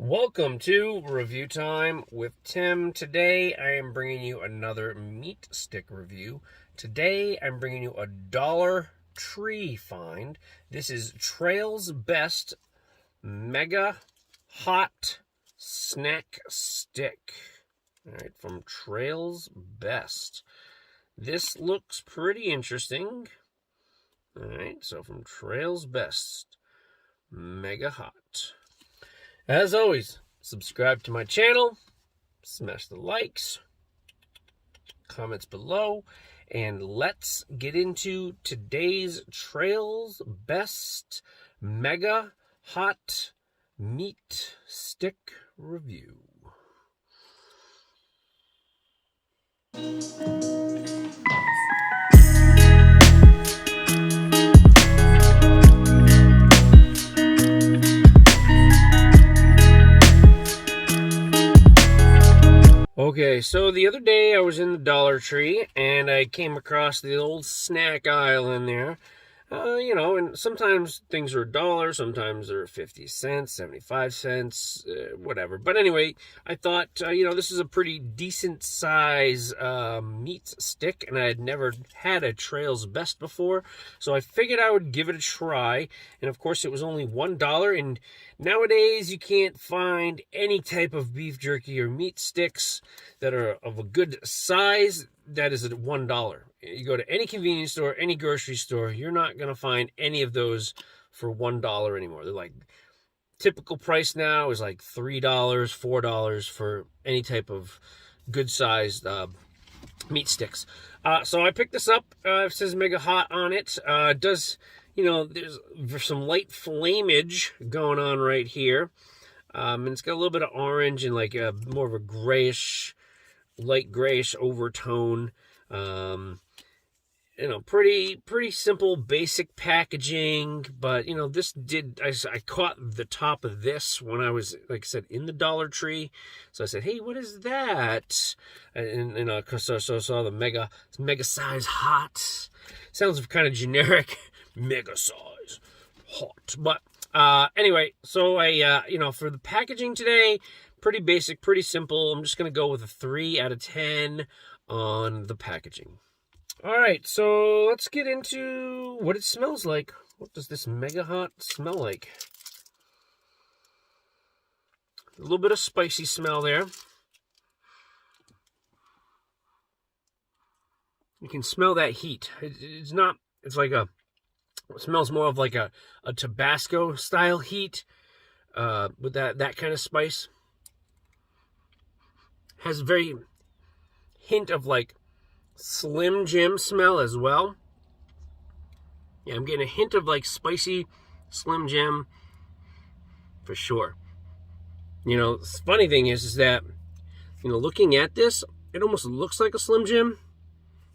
Welcome to Review Time with Tim. Today I am bringing you another meat stick review. Today I'm bringing you a Dollar Tree find. This is Trail's Best Mega Hot Snack Stick. All right, from Trail's Best. This looks pretty interesting. All right, so from Trail's Best Mega Hot. As always, subscribe to my channel, smash the likes, comments below, and let's get into today's Trail's Best Mega Hot Meat Stick review. Okay, so the other day I was in the Dollar Tree and I came across the old snack aisle in there. And sometimes things are $1, sometimes they're 50 cents, 75 cents, whatever. But anyway, I thought, this is a pretty decent size meat stick, and I had never had a Trail's Best before, so I figured I would give it a try. And of course, it was only $1, and nowadays you can't find any type of beef jerky or meat sticks that are of a good size that is at $1. You go to any convenience store, any grocery store, you're not going to find any of those for $1 anymore. They're like, typical price now is like $3, $4 for any type of good sized meat sticks. So I picked this up. It says Mega Hot on it. It does, there's some light flamage going on right here. And it's got a little bit of orange and like more of a grayish, light grayish overtone. Pretty simple, basic packaging, but I caught the top of this when I was, like I said, in the Dollar Tree. So I said, hey, what is that? And so saw the mega size hot. Sounds kind of generic, mega size hot. But anyway, so I for the packaging today, pretty basic, pretty simple. I'm just going to go with a 3 out of 10 on the packaging. All right, so let's get into what it smells like. What does this Mega Hot smell like? A little bit of spicy smell there. You can smell that heat. It smells more of like a Tabasco style heat with that kind of spice. Has very hint of like Slim Jim smell as well. Yeah, I'm getting a hint of like spicy Slim Jim for sure. The funny thing is that, looking at this, it almost looks like a Slim Jim.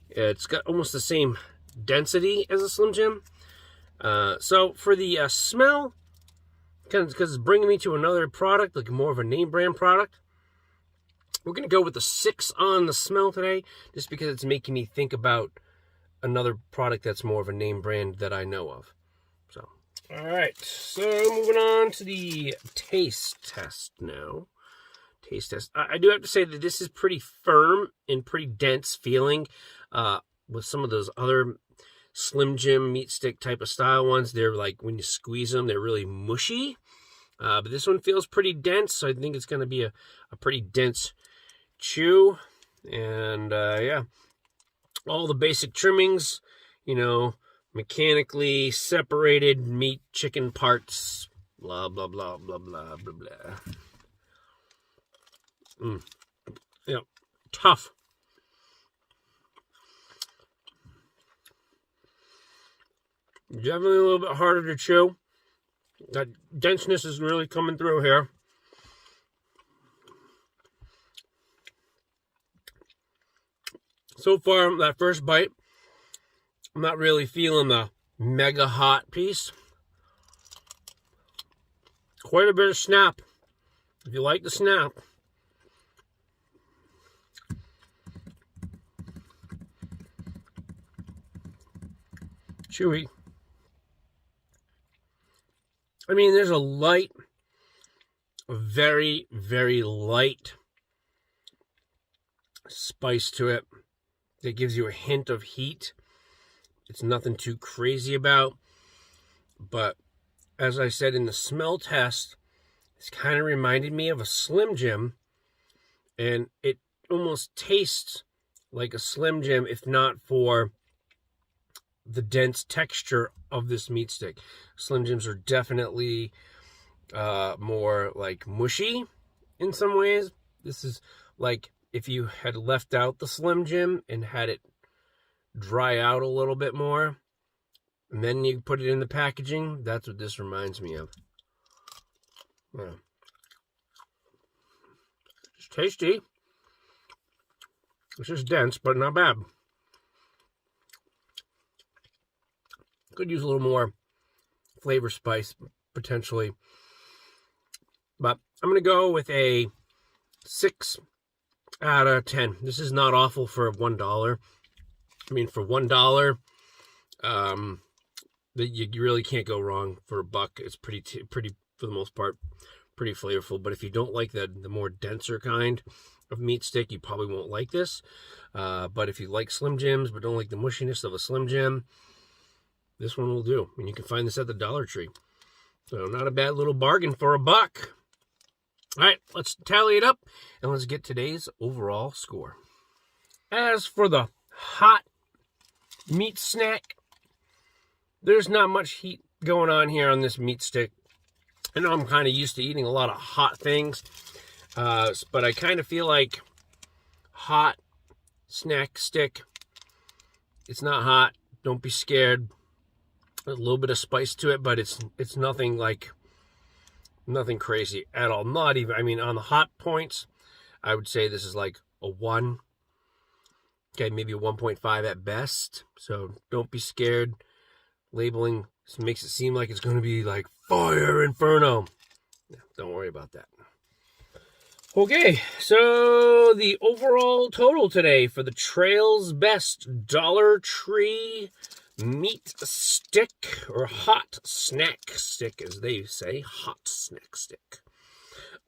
It's got almost the same density as a Slim Jim. So for the smell, because it's bringing me to another product, like more of a name brand product, we're going to go with the 6 on the smell today, just because it's making me think about another product that's more of a name brand that I know of. So, all right. So moving on to the taste test now. Taste test. I do have to say that this is pretty firm and pretty dense feeling. With some of those other Slim Jim meat stick type of style ones, they're like, when you squeeze them, they're really mushy. But this one feels pretty dense, so I think it's going to be a pretty dense chew. And yeah, all the basic trimmings, mechanically separated meat, chicken parts, blah blah blah blah blah blah blah. Tough. Definitely a little bit harder to chew. That denseness is really coming through here. So far, that first bite, I'm not really feeling the Mega Hot piece. Quite a bit of snap. If you like the snap. Chewy. I mean, there's a light a very, very light spice to it that gives you a hint of heat. It's nothing too crazy about, but as I said in the smell test, it's kind of reminded me of a Slim Jim, and it almost tastes like a Slim Jim, if not for the dense texture of this meat stick. Slim Jims are definitely more like mushy in some ways. This is like if you had left out the Slim Jim and had it dry out a little bit more, and then you put it in the packaging. That's what this reminds me of. Yeah. It's tasty. It's just dense, but not bad. Could use a little more flavor spice, potentially. But I'm going to go with a 6 out of 10. This is not awful for $1. I mean, for $1, you really can't go wrong. For $1, it's pretty, for the most part, pretty flavorful. But if you don't like the more denser kind of meat stick, you probably won't like this. But if you like Slim Jims but don't like the mushiness of a Slim Jim, this one will do. And you can find this at the Dollar Tree. So not a bad little bargain for $1. All right, let's tally it up and let's get today's overall score. As for the hot meat snack, there's not much heat going on here on this meat stick. I know I'm kind of used to eating a lot of hot things, but I kind of feel like hot snack stick, it's not hot. Don't be scared. A little bit of spice to it, but it's nothing like, nothing crazy at all. Not even, I mean, on the hot points, I would say this is like a 1. Okay, maybe a 1.5 at best. So don't be scared. Labeling makes it seem like it's going to be like fire inferno. Don't worry about that. Okay, so the overall total today for the Trail's Best Dollar Tree meat stick, or hot snack stick, as they say, hot snack stick.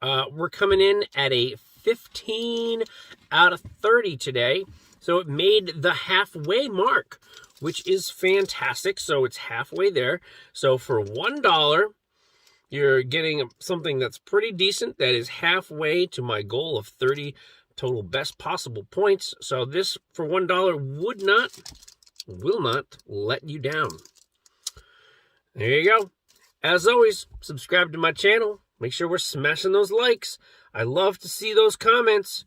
We're coming in at a 15 out of 30 today. So it made the halfway mark, which is fantastic. So it's halfway there. So for $1, you're getting something that's pretty decent. That is halfway to my goal of 30 total best possible points. So this, for $1, will not let you down. There you go. As always, subscribe to my channel. Make sure we're smashing those likes. I love to see those comments.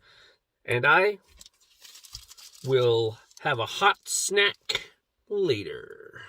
And I will have a hot snack later.